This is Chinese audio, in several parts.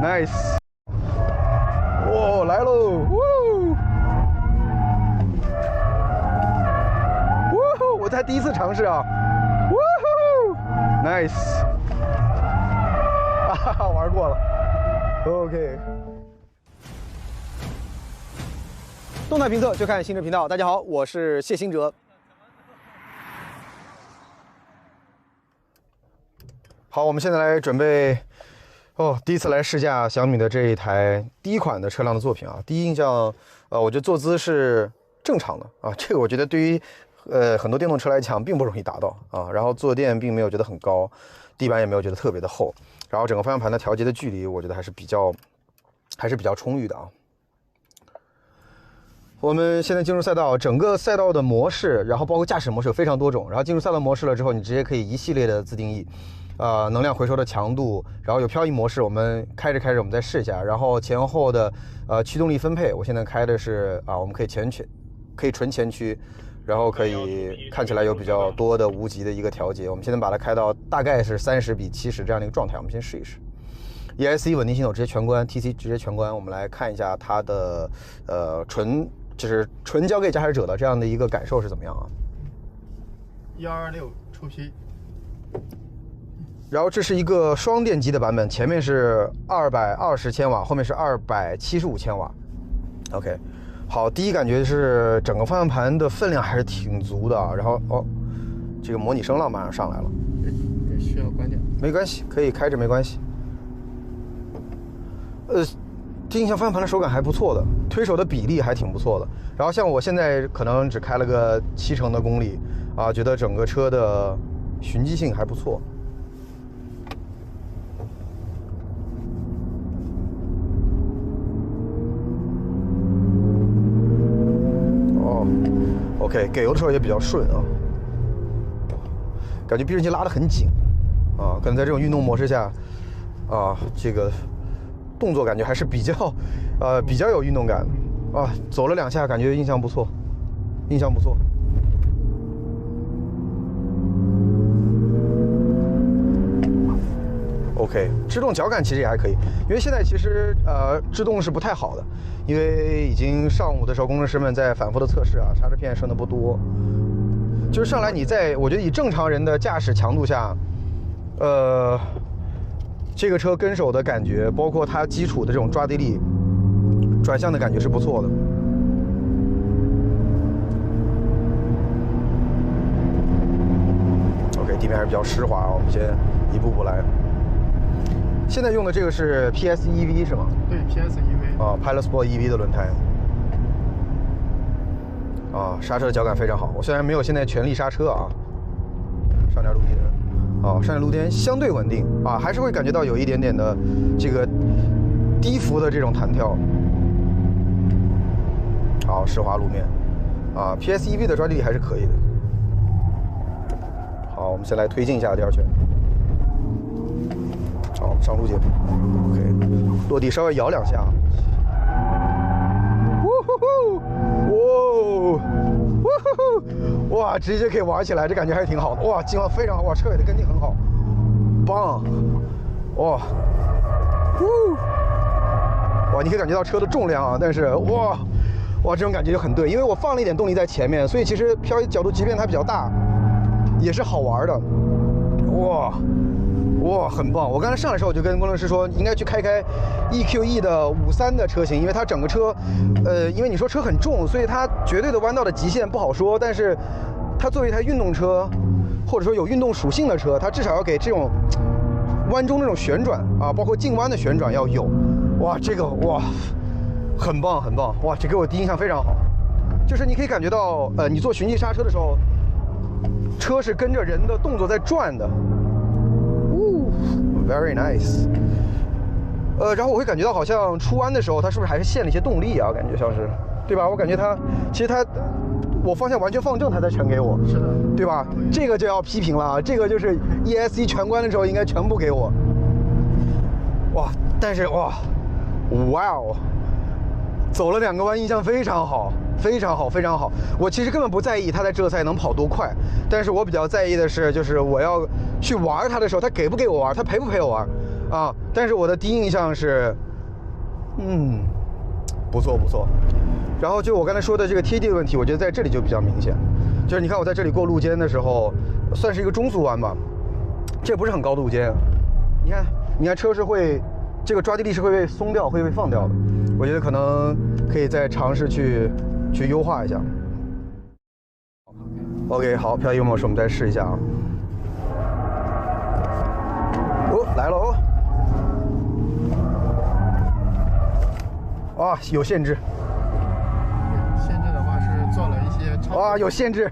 ，nice。哦，来喽！我才第一次尝试啊！nice。哈哈，玩过了。OK。动态评测就看星哲频道。大家好，我是谢星哲。好，我们现在来准备。第一次来试驾小米的这一台第一款的车辆的作品啊。第一印象，我觉得坐姿是正常的啊。这个我觉得对于很多电动车来讲并不容易达到啊。然后坐垫并没有觉得很高，地板也没有觉得特别的厚。然后整个方向盘的调节的距离，我觉得还是比较充裕的啊。我们现在进入赛道，整个赛道的模式，然后包括驾驶模式有非常多种。然后进入赛道模式了之后，你直接可以一系列的自定义，能量回收的强度，然后有漂移模式，我们开着我们再试一下。然后前后的驱动力分配，我现在开的是我们可以纯前驱，然后可以看起来有比较多的无极的一个调节。我们现在把它开到大概是30:70这样的一个状态，我们先试一试。ESC 稳定系统直接全关 ，TC 直接全关。我们来看一下它的纯交给驾驶者的这样的一个感受是怎么样啊？126出批。然后这是一个双电机的版本，前面是220千瓦，后面是275千瓦。OK， 好，第一感觉是整个方向盘的分量还是挺足的啊。然后这个模拟声浪马上上来了，这需要关掉。没关系，可以开着没关系。第一印象方向盘的手感还不错的，推手的比例还挺不错的。然后像我现在可能只开了个70%的公里啊，觉得整个车的循迹性还不错。OK， 给油的时候也比较顺啊，感觉避震器拉得很紧啊，可能在这种运动模式下啊，这个动作感觉还是比较有运动感啊。走了2下，感觉印象不错。OK， 制动脚感其实也还可以，因为现在其实制动是不太好的，因为已经上午的时候工程师们在反复的测试啊，刹车片剩的不多，就是上来我觉得以正常人的驾驶强度下，这个车跟手的感觉，包括它基础的这种抓地力、转向的感觉是不错的。OK， 地面还是比较湿滑啊，我们先一步步来。现在用的这个是 PSEV 是吗？对 ，PSEV 啊 ，Pilot Sport EV 的轮胎啊，刹车的脚感非常好。我虽然没有现在全力刹车啊，上点路点啊，上点路点相对稳定啊，还是会感觉到有一点点的这个低幅的这种弹跳。好，湿滑路面啊 ，PSEV 的抓地力还是可以的。好，我们先来推进一下第二圈。好，上路键 ，OK， 落地稍微摇2下，哇，直接可以玩起来，这感觉还是挺好的，哇，劲方非常好，哇，车尾的跟进很好，棒，哇，哇，你可以感觉到车的重量啊，但是哇，这种感觉就很对，因为我放了一点动力在前面，所以其实漂移角度即便它比较大，也是好玩的，哇，很棒！我刚才上来的时候我就跟工程师说，应该去开 EQE 的53的车型，因为它整个车，因为你说车很重，所以它绝对的弯道的极限不好说，但是它作为一台运动车，或者说有运动属性的车，它至少要给这种弯中那种旋转啊，包括进弯的旋转要有。哇，这个哇，很棒，哇，这给我第一印象非常好，就是你可以感觉到，你做循迹刹车的时候，车是跟着人的动作在转的。Very nice， 然后我会感觉到好像出弯的时候，它是不是还是限了一些动力啊？感觉像是，对吧？我感觉其实我方向完全放正，它才全给我，是的，对吧？这个就要批评了，这个就是 ESC 全关的时候应该全部给我。哇，但是哇哦，走了2个弯，印象非常好。我其实根本不在意它在这赛能跑多快，但是我比较在意的是，就是我要去玩它的时候，它给不给我玩，它陪不陪我玩啊，但是我的第一印象是，不错不错。然后就我刚才说的这个贴地的问题，我觉得在这里就比较明显，就是你看我在这里过路肩的时候，算是一个中速弯吧，这不是很高的路肩，你看车是会，这个抓地力是会被松掉，会被放掉的，我觉得可能可以再尝试去优化一下。OK， 好，漂移模式我们再试一下啊。哦，来了哦。啊，有限制。限制的话是做了一些超。啊，有限制。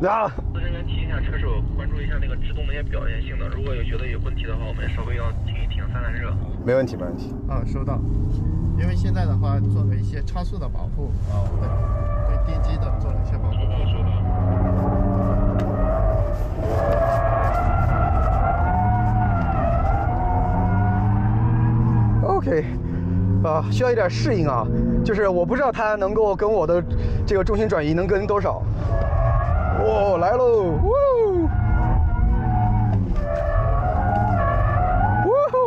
啊。资人员提醒一下车手，关注一下那个制动的一些表现性能。如果觉得有问题的话，我们稍微要停一停，散散热。没问题，没问题。啊，收到。因为现在的话做了一些超速的保护啊，对电机的做了一些保护。收到。OK， 需要一点适应啊，就是我不知道它能够跟我的这个重心转移能跟多少。哦，来喽！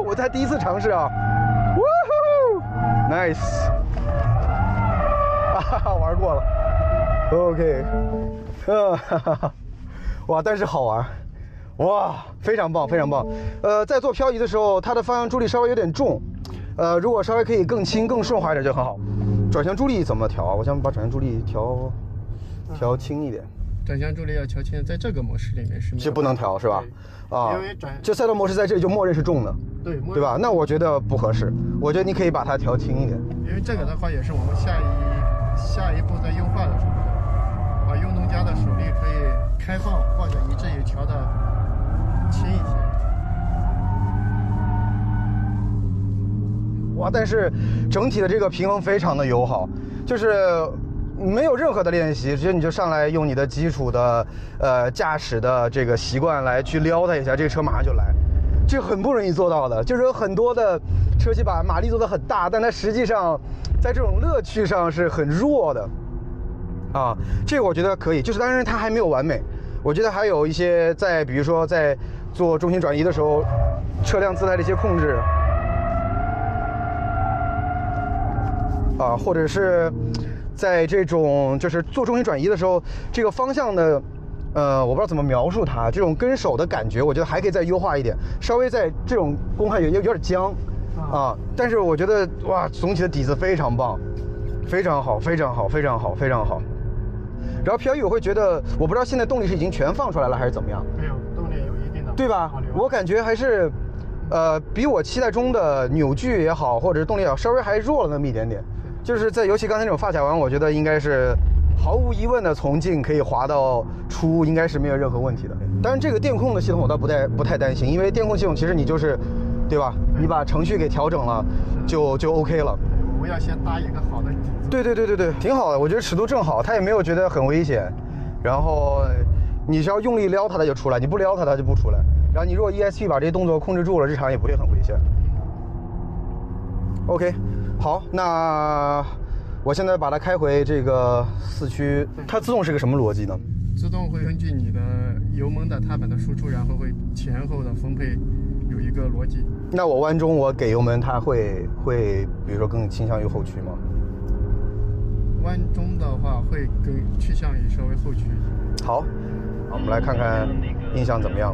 我才第一次尝试啊！ Nice， 玩过了。OK， 哇，但是好玩。哇，非常棒，非常棒。在做漂移的时候，它的方向助力稍微有点重，如果稍微可以更轻、更顺滑一点就很好。转向助力怎么调啊？我想把转向助力调轻一点。转向助力要调轻，在这个模式里面是不能调是吧？啊，因为就赛道模式在这里就默认是重的，对吧？那我觉得不合适，我觉得你可以把它调轻一点。因为这个的话也是我们下一步在优化的时候，把用农家的手力可以开放或者以至于调的轻一些。哇，但是整体的这个平衡非常的友好，就是没有任何的练习，直接你就上来用你的基础的驾驶的这个习惯来去撩它一下，这个车马上就来，这很不容易做到的。就是有很多的车企把马力做得很大，但它实际上在这种乐趣上是很弱的啊。这个我觉得可以，就是当然它还没有完美，我觉得还有一些比如说在做重心转移的时候，车辆姿态的一些控制啊，或者是在这种就是做重心转移的时候，这个方向的，我不知道怎么描述它，这种跟手的感觉，我觉得还可以再优化一点，稍微在这种公汉有点僵啊，但是我觉得哇，总体的底子非常棒，非常好，非常好，非常好，非常好。然后漂移我会觉得，我不知道现在动力是已经全放出来了还是怎么样？没有，动力有一定的，对吧？我感觉还是，比我期待中的扭矩也好，或者是动力也好，稍微还弱了那么一点点。就是在尤其刚才那种发卡弯，我觉得应该是毫无疑问的从进可以滑到出，应该是没有任何问题的。当然这个电控的系统我倒不太担心，因为电控系统其实你就是，对吧？你把程序给调整了，就 OK 了。我们要先搭一个好的底子。对，挺好的，我觉得尺度正好，它也没有觉得很危险。然后你是要用力撩它就出来，你不撩它就不出来。然后你如果 ESP 把这些动作控制住了，日常也不会很危险。OK。好，那我现在把它开回这个四驱，它自动是个什么逻辑呢？自动会根据你的油门的踏板的输出，然后会前后的分配有一个逻辑。那我弯中我给油门，它会比如说更倾向于后驱吗？弯中的话会更趋向于稍微后驱。好，我们来看看印象怎么样。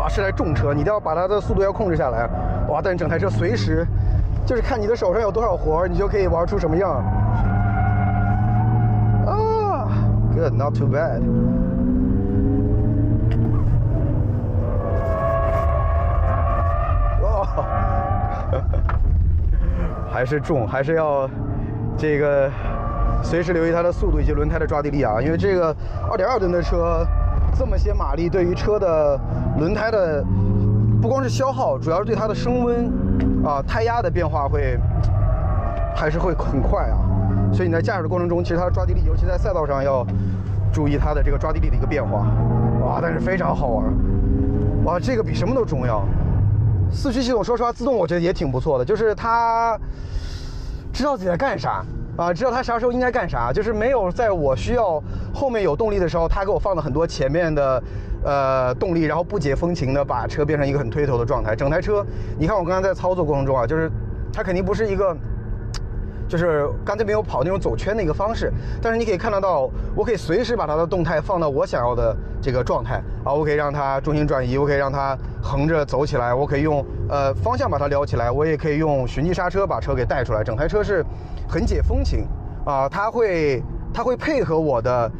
是台重车，你一定要把它的速度要控制下来。哇！但整台车随时就是看你的手上有多少活，你就可以玩出什么样。啊 ，Good, not too bad。哇，还是重，还是要这个随时留意它的速度以及轮胎的抓地力啊，因为这个2.2吨的车。这么些马力对于车的轮胎的不光是消耗，主要是对它的升温啊、胎压的变化还是会很快啊。所以你在驾驶的过程中，其实它的抓地力，尤其在赛道上要注意它的这个抓地力的一个变化。哇，但是非常好玩。哇，这个比什么都重要。四驱系统说实话，自动我觉得也挺不错的，就是它知道自己在干啥啊，知道它啥时候应该干啥，就是没有在我需要后面有动力的时候，它给我放了很多前面的动力，然后不解风情的把车变成一个很推头的状态。整台车，你看我刚刚在操作过程中啊，就是它肯定不是一个。就是刚才没有跑那种走圈的一个方式，但是你可以看得到，我可以随时把它的动态放到我想要的这个状态啊，我可以让它重心转移，我可以让它横着走起来，我可以用方向把它撩起来，我也可以用循迹刹车把车给带出来。整台车是很解风情啊，它会配合我的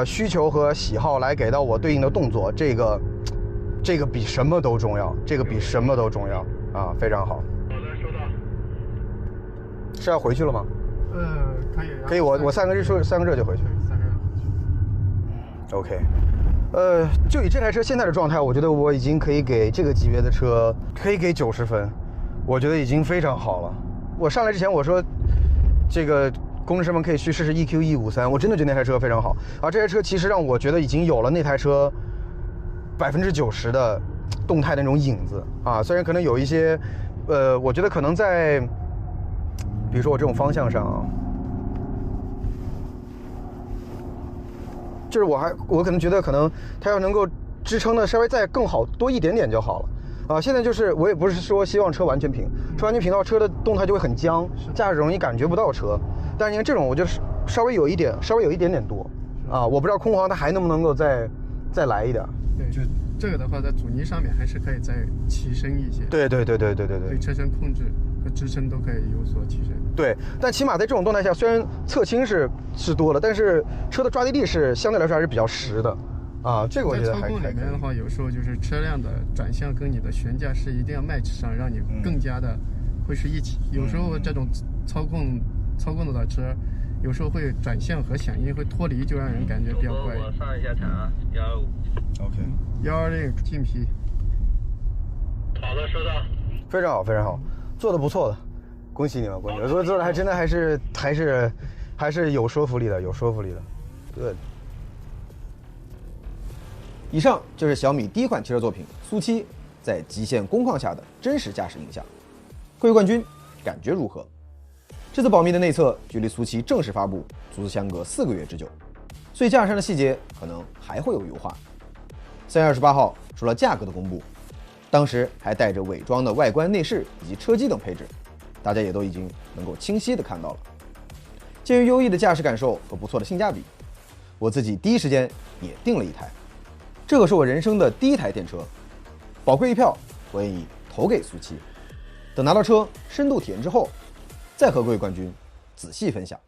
需求和喜好来给到我对应的动作，这个比什么都重要，这个比什么都重要啊，非常好。是要回去了吗？可以，我散个热就回去。散个热就回去。OK，就以这台车现在的状态，我觉得我已经可以给这个级别的车可以给90分，我觉得已经非常好了。我上来之前我说，这个工程师们可以去试试 EQE53，我真的觉得那台车非常好。而这台车其实让我觉得已经有了那台车90%的动态的那种影子啊，虽然可能有一些，我觉得可能在。比如说我这种方向上啊，就是我可能觉得可能它要能够支撑的稍微再更好多一点点就好了啊。现在就是我也不是说希望车完全平，车完全平的话车的动态就会很僵，驾驶容易感觉不到车。但是你看这种我觉得稍微有一点点多啊，我不知道空皇它还能不能够再来一点。对，就这个的话在阻尼上面还是可以再提升一些。对，对车身控制和支撑都可以有所提升。对，但起码在这种动态下，虽然侧倾是多了，但是车的抓地力是相对来说还是比较实的，啊，这个我觉得还。在操控里面的话，有时候就是车辆的转向跟你的悬架是一定要 match 上，让你更加的会是一起。有时候这种操控的车，有时候会转向和响应会脱离，就让人感觉比较怪。我上一下场啊，125。OK。120进皮。好的，收到。非常好，非常好，做的不错的。恭喜你们，恭喜你们！做的还真的还是有说服力的，有说服力的。对。以上就是小米第一款汽车作品苏7在极限工况下的真实驾驶影像。各位冠军，感觉如何？这次保密的内测距离苏7正式发布足足相隔4个月之久，所以驾驶上的细节可能还会有优化。3月28号，除了价格的公布，当时还带着伪装的外观、内饰以及车机等配置。大家也都已经能够清晰地看到了。鉴于优异的驾驶感受和不错的性价比，我自己第一时间也订了一台。这可是我人生的第一台电车，宝贵一票，我愿意投给苏7。等拿到车深度体验之后，再和各位冠军仔细分享。